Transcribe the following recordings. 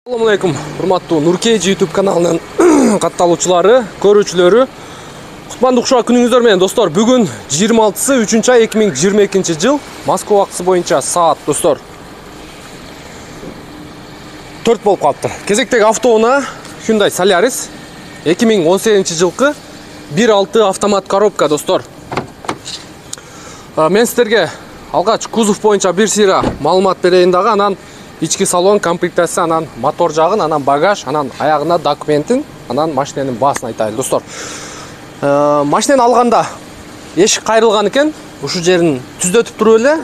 Assalamu алейкум, урматтуу Нуркейджи YouTube каналынын катталуучулары, көрүүчүлөрү. Кутмандуу ушак күнүңүздөр менен достор. Бүгүн 26-сы 3-ай 2022-жыл. Москва убакыты боюнча саат достор 4 болуп калыптыр. Кезектеги автоунаа Hyundai Solaris 2018-жылкы 1.6 автомат коробка достор. Мен сиздерге алгач кузов боюнча бир сыйра маалымат берейин дагы, анан ички салон комплектация, анан мотор жагын, анан багаж, анан аягына документин, анан машиненин баасын айтайлы достор. Машинени алганда эшик кайрылган экен, ушу жерин түзөтүп туруп эле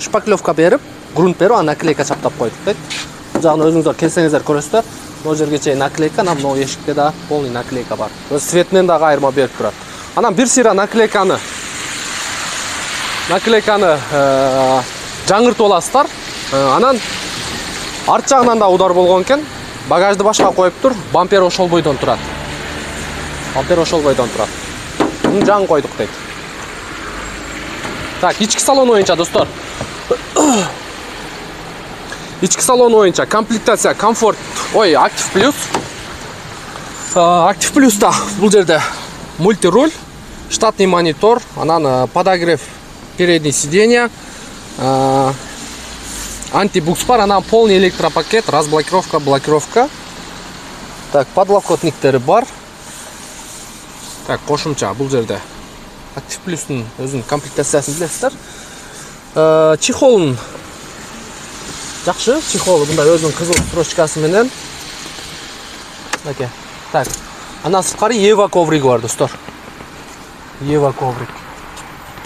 шпаклевка берип, грунт берип, анан наклейка чаптап койдук дейт. Бул жагын өзүңүздөр келсеңиздер көрөсүздөр. Бул жерге чейин наклейка, анан могу эшикте да полный наклейка бар. Өз цветинен дагы айырма берип турат. Анан бир сыйра наклейканы жаңыртып аласыздар. Анан арт жагынан да удар болгон экен. Багажды башка коюптур. Бампер ошол бойдон турат. Муну жаң койдук дейт. Так, ички салон боюнча достор. Ички салон боюнча комплектация комфорт, Active Plus. Active Plus'та бул жерде мультируль, штатный монитор, анан подогрев передние сиденья, антибукс бар, анан полный электропакет, разблокировка, блокировка. Так, подлокотниктери бар. Так, кошумча бул жерде Active Plus'ун өзүнүн комплектациясын билесиздер. Чехолун жакшы, чехолу мындай өзүнүн кызыл строчкасы менен. Так, анан сырткары Ева ковриг бар достор. Ева ковриг.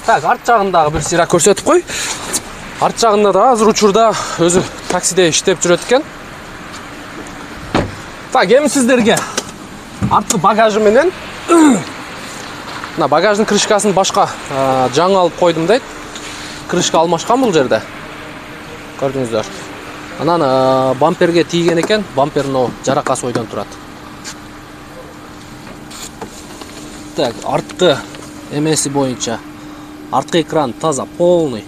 Так, арт жагындагы бир сыйра көрсөтүп кой. Арт жагында да азыр учурда өзү таксиде иштеп жүрөт экен. Так, эми сиздерге арткы багажы менен мына багаждын крышкасын башка жаңы алып койдум дейт. Крышка алмашкан бул жерде. Көрдүңүздөр. Анан бамперге тийген экен, бампердин жаракасы ойдон турат. Так, арткы эмеси боюнча арткы экран таза, полный.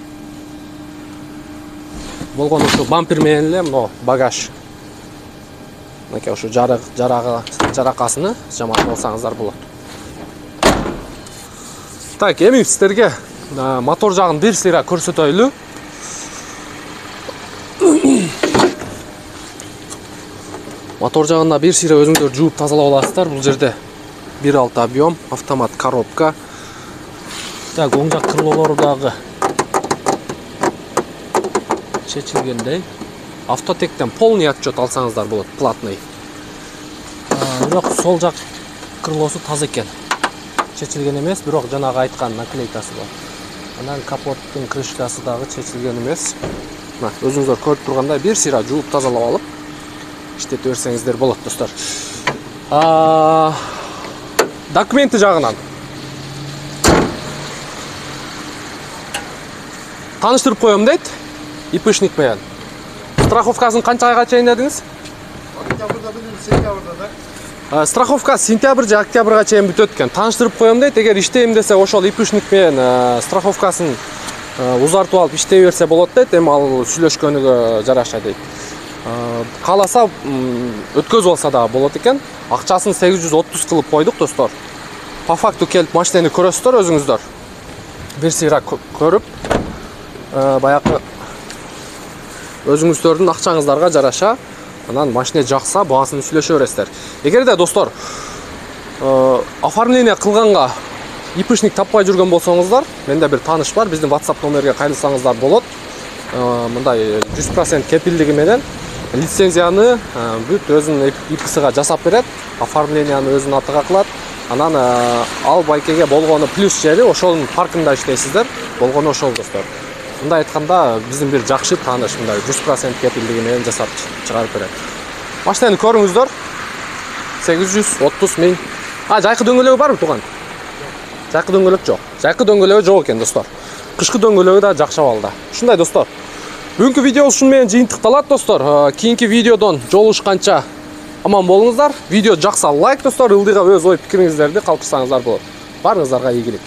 Болгон ушу бампер менен эле мына багаж. Мынакей ушу жаракасыны жамап алсаңыздар болот. Так, эми сиздерге мотор жагын бир сыйра көрсөтөйлү. Мотор жагында бир сыйра өзүңүздөр жууп тазалап аласыздар. Бул жерде 1.6 объем, автомат коробка. Так, оң жак крылолору дагы чечилгендей. Автотектен полный отчет алсаңыздар болот, платный. Бирок сол жак крылосу таза экен. Чечилген эмес, бирок жанагы айткан наклейкасы бар. Анан капоттун крышкасы дагы чечилген эмес. Мына өзүңүздөр көрүп тургандай бир сыйра жууп тазалап алып иштете берсеңиздер болот достор. Документи жагынан таныштырып коем дейт. ИПшник менен. Страховкасын канча айга чейин дедиңиз? Октябрда билем, сентябрда да. Страховка сентябрь же октябрга чейин бүтөт экен. Таныштырып коем дейт. Эгер иштейм десе ошол ИПшник менен страховкасын узартып алып иштей берсе болот дейт. Эми ал сүйлөшкөнүгө жараша дейт. Кааласа өткөзүп алса да болот экен. Акчасын 830 кылып койдук достор. По факту келип машинени көрөсүздөр өзүңүздөр. Бир сыйра көрүп, баягы өзүңүздөрдүн акчаңыздарга жараша, анан машина жакса баасын сүйлөшө бересиздер. Эгерде достор оформление кылганга ИПшник таппай жүргөн болсоңуздар, менде бир тааныш бар, биздин WhatsApp номерге кайрылсаңыздар болот. Мындай 100% кепилдиги менен лицензияны бүт өзүнүн ИПсига жасап берет, оформленияны өзүнүн атыга кылат. Анан ал байкеге болгону плюс жери ошонун паркында иштейсиздер. Болгону ошол достор. Мындай айтканда биздин бир жакшы тааныш мындай 100% кепилдиги менен жасап чыгарып берет. Машинени көрүңүздөр. 830 миң. Жайкы дөңгөлөгү барбы тууган? Жайкы дөңгөлөк жок. Жайкы дөңгөлөгү жок экен достор. Кышкы дөңгөлөгү да жакшы абалда. Ушундай достор. Бүгүнкү видео ушун менен жыйынтыкталат достор. Кийинки видеодон жолугушканча аман болуңуздар. Видео жакса лайк достор, ылдыйга өз ой пикириңиздерди калтырсаңыздар болот. Барыңыздарга ийгилик.